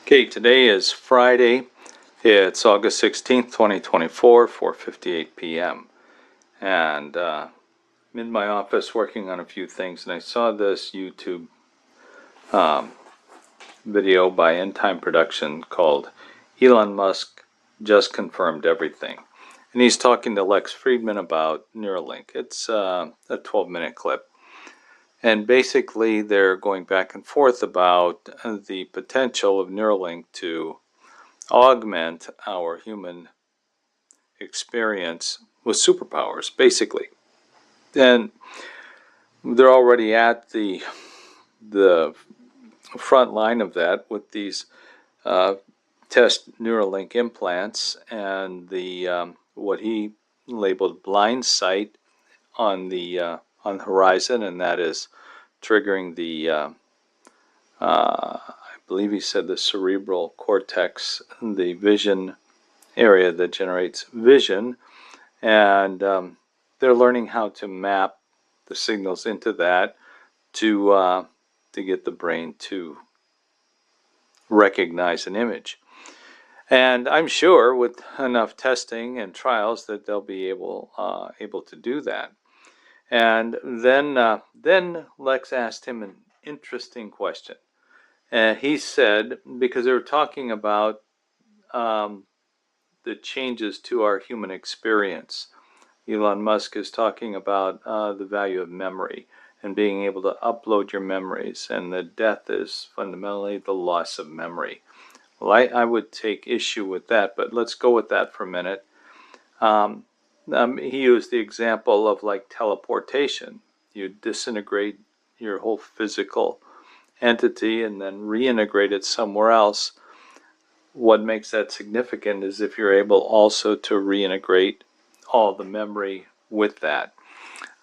Okay, today is Friday. It's August 16th, 2024, 4:58 p.m. And I'm in my office working on a few things, and I saw this YouTube video by End Time Production called Elon Musk Just Confirmed Everything. And he's talking to Lex Fridman about Neuralink. It's a 12-minute clip. And basically, they're going back and forth about the potential of Neuralink to augment our human experience with superpowers, basically. And they're already at the front line of that with these test Neuralink implants and the what he labeled blind sight on the horizon, and that is triggering the I believe he said the cerebral cortex, the vision area that generates vision, and they're learning how to map the signals into that to get the brain to recognize an image. And I'm sure with enough testing and trials that they'll be able to do that. And then Lex asked him an interesting question. And he said, because they were talking about the changes to our human experience. Elon Musk is talking about the value of memory and being able to upload your memories, and the death is fundamentally the loss of memory. Well, I would take issue with that, but let's go with that for a minute. He used the example of like teleportation. You disintegrate your whole physical entity and then reintegrate it somewhere else. What makes that significant is if you're able also to reintegrate all the memory with that.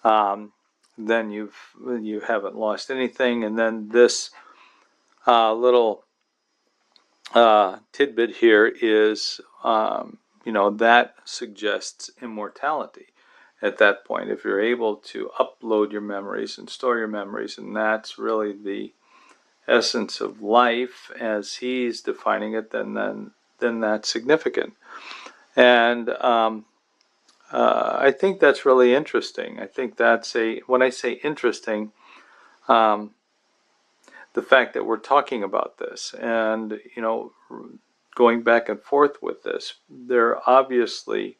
Then you haven't lost anything. And then this little tidbit here is, that suggests immortality at that point. If you're able to upload your memories and store your memories, and that's really the essence of life as he's defining it, then that's significant. And I think that's really interesting. I think that's when I say interesting, the fact that we're talking about this and, going back and forth with this, there are obviously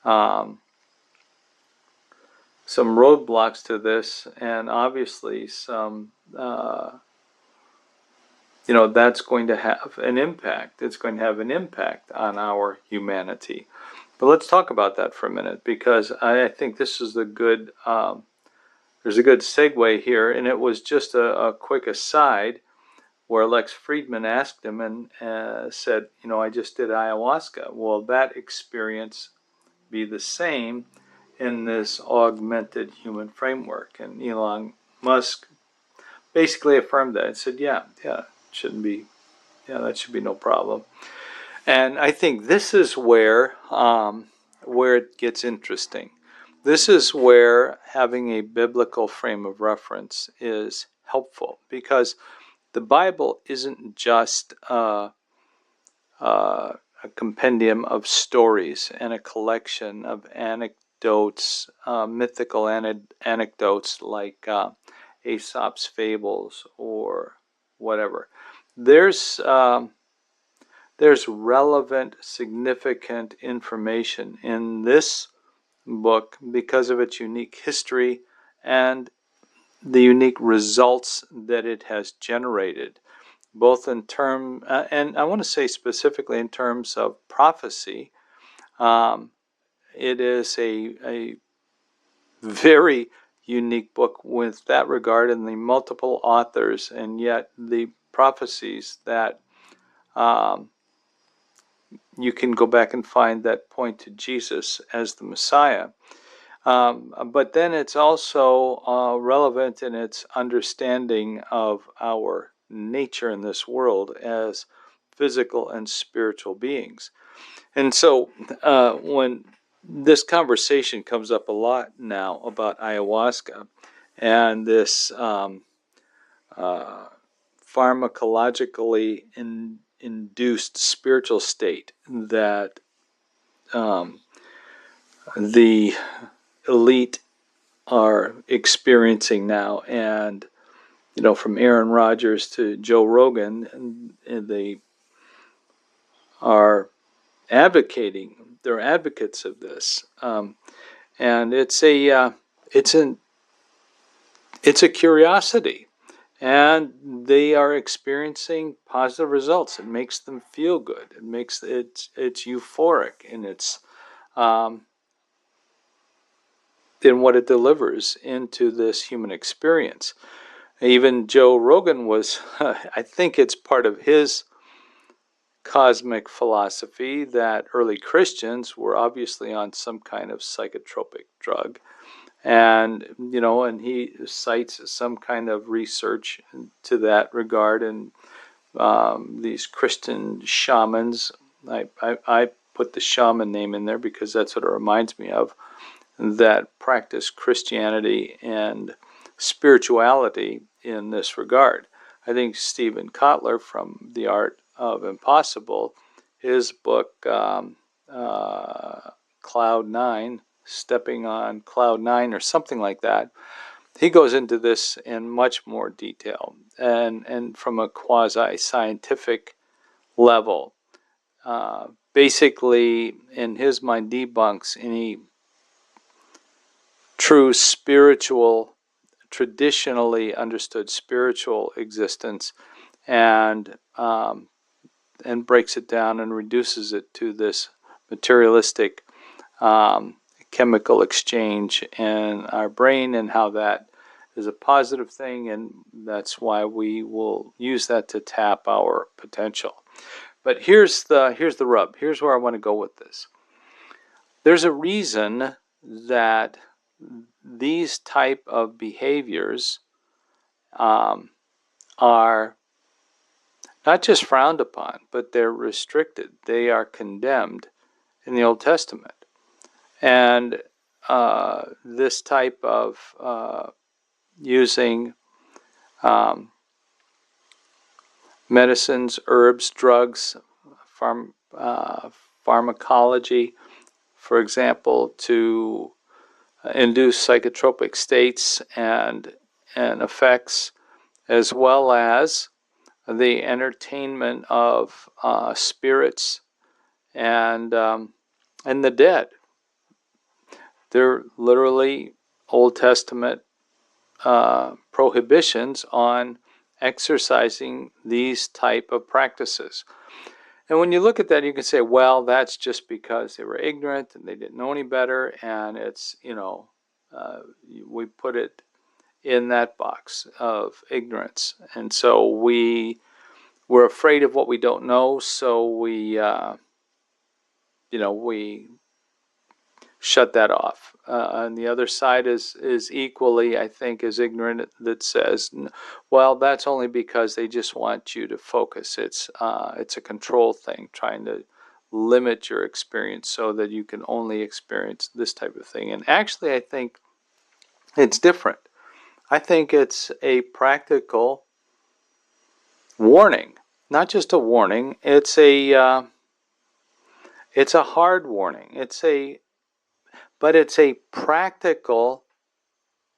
some roadblocks to this, and obviously some that's going to have an impact. It's going to have an impact on our humanity. But let's talk about that for a minute, because I think this is there's a good segue here, and it was just a quick aside where Lex Fridman asked him and said, I just did ayahuasca. Will that experience be the same in this augmented human framework? And Elon Musk basically affirmed that and said, yeah, shouldn't be, that should be no problem. And I think this is where it gets interesting. This is where having a biblical frame of reference is helpful, because the Bible isn't just a compendium of stories and a collection of anecdotes, mythical anecdotes like Aesop's fables or whatever. There's relevant, significant information in this book because of its unique history and the unique results that it has generated, both in terms, and I want to say specifically in terms of prophecy. It is a very unique book with that regard, and the multiple authors, and yet the prophecies that you can go back and find that point to Jesus as the Messiah. But then it's also relevant in its understanding of our nature in this world as physical and spiritual beings. And so when this conversation comes up a lot now about ayahuasca and this pharmacologically induced spiritual state that the elite are experiencing now. And, from Aaron Rodgers to Joe Rogan, and they are advocating, they're advocates of this. And it's a curiosity. And they are experiencing positive results. It makes them feel good. It's euphoric in its in what it delivers into this human experience. Even Joe Rogan was, I think it's part of his cosmic philosophy that early Christians were obviously on some kind of psychotropic drug. And, and he cites some kind of research to that regard. And these Christian shamans, I put the shaman name in there because that's what it reminds me of, that practice Christianity and spirituality in this regard. I think Stephen Kotler from The Art of Impossible, his book, Cloud 9, Stepping on Cloud 9 or something like that, he goes into this in much more detail and from a quasi-scientific level. Basically, in his mind, debunks any true spiritual, traditionally understood spiritual existence, and breaks it down and reduces it to this materialistic chemical exchange in our brain, and how that is a positive thing, and that's why we will use that to tap our potential. But here's the rub. Here's where I want to go with this. There's a reason that these type of behaviors are not just frowned upon, but they're restricted. They are condemned in the Old Testament. And this type of using medicines, herbs, drugs, pharmacology, for example, to induce psychotropic states and effects, as well as the entertainment of spirits and the dead. They're literally Old Testament prohibitions on exercising these type of practices. And when you look at that, you can say, well, that's just because they were ignorant and they didn't know any better, and it's, we put it in that box of ignorance. And so we're afraid of what we don't know, so we shut that off. And the other side is equally, I think, as ignorant, that says, well, that's only because they just want you to focus. It's a control thing, trying to limit your experience so that you can only experience this type of thing. And actually, I think it's different. I think it's a practical warning, not just a warning. It's a hard warning. But it's a practical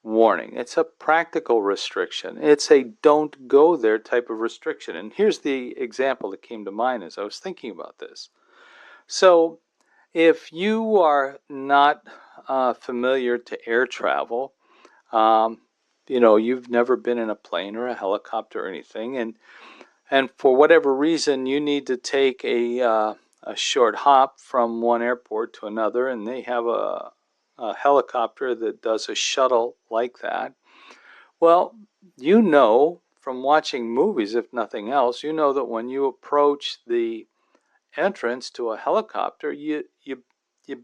warning. It's a practical restriction. It's a don't go there type of restriction. And here's the example that came to mind as I was thinking about this. So if you are not familiar to air travel, you've never been in a plane or a helicopter or anything, and for whatever reason you need to take a short hop from one airport to another, and they have a helicopter that does a shuttle like that. Well, from watching movies, if nothing else, that when you approach the entrance to a helicopter, you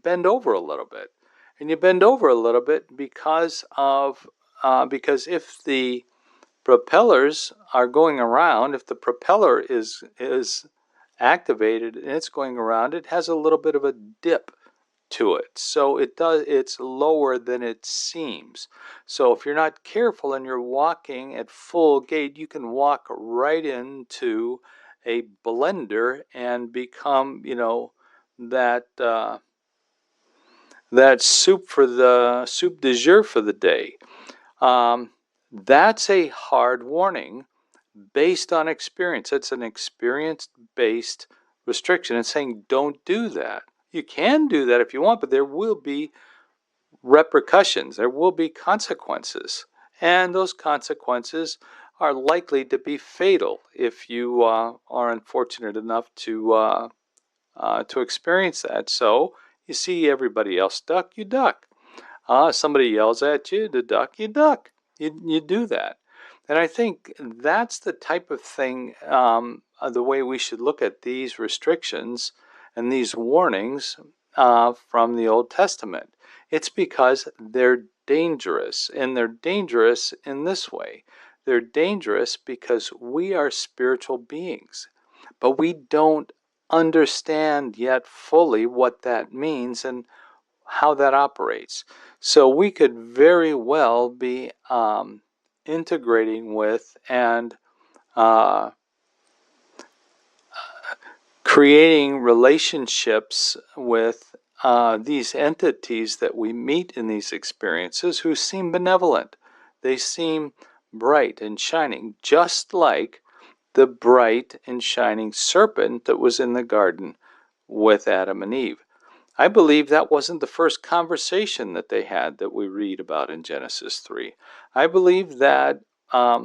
bend over a little bit. And you bend over a little bit because if the propellers are going around, if the propeller is activated and it's going around, it has a little bit of a dip to it. So it's lower than it seems. So if you're not careful and you're walking at full gait, you can walk right into a blender and become, that that soup de jour for the day. That's a hard warning based on experience. It's an experience-based restriction. It's saying don't do that. You can do that if you want, but there will be repercussions. There will be consequences. And those consequences are likely to be fatal if you are unfortunate enough to experience that. So you see everybody else duck, you duck. Somebody yells at you to duck, you duck. You do that. And I think that's the type of thing, the way we should look at these restrictions and these warnings from the Old Testament. It's because they're dangerous, and they're dangerous in this way. They're dangerous because we are spiritual beings, but we don't understand yet fully what that means and how that operates. So we could very well be integrating with and uh, creating relationships with these entities that we meet in these experiences who seem benevolent. They seem bright and shining, just like the bright and shining serpent that was in the garden with Adam and Eve. I believe that wasn't the first conversation that they had that we read about in Genesis 3. I believe that, uh,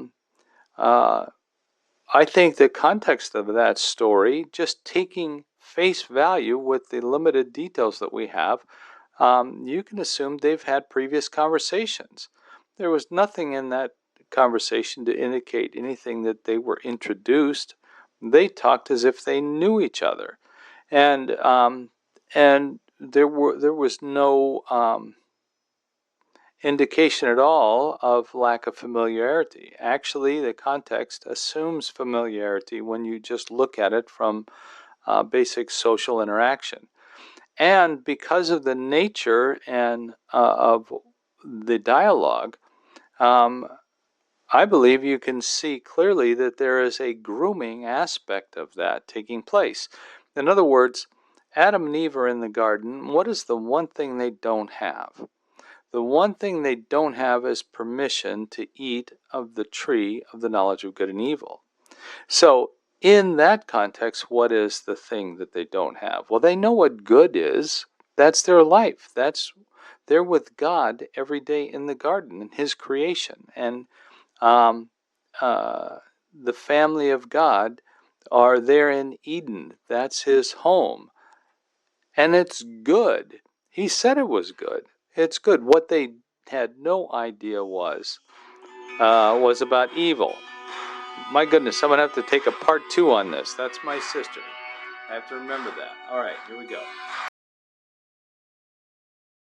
I think the context of that story, just taking face value with the limited details that we have, you can assume they've had previous conversations. There was nothing in that conversation to indicate anything that they were introduced. They talked as if they knew each other. And there was no indication at all of lack of familiarity. Actually, the context assumes familiarity when you just look at it from basic social interaction. And because of the nature and of the dialogue, I believe you can see clearly that there is a grooming aspect of that taking place. In other words, Adam and Eve are in the garden. What is the one thing they don't have? The one thing they don't have is permission to eat of the tree of the knowledge of good and evil. So, in that context, what is the thing that they don't have? Well, they know what good is. That's their life. They're with God every day in the garden, in His creation. And um, the family of God are there in Eden. That's His home. And it's good. He said it was good. It's good. What they had no idea was about evil. My goodness, I'm going to have to take a part 2 on this. That's my sister. I have to remember that. All right, here we go.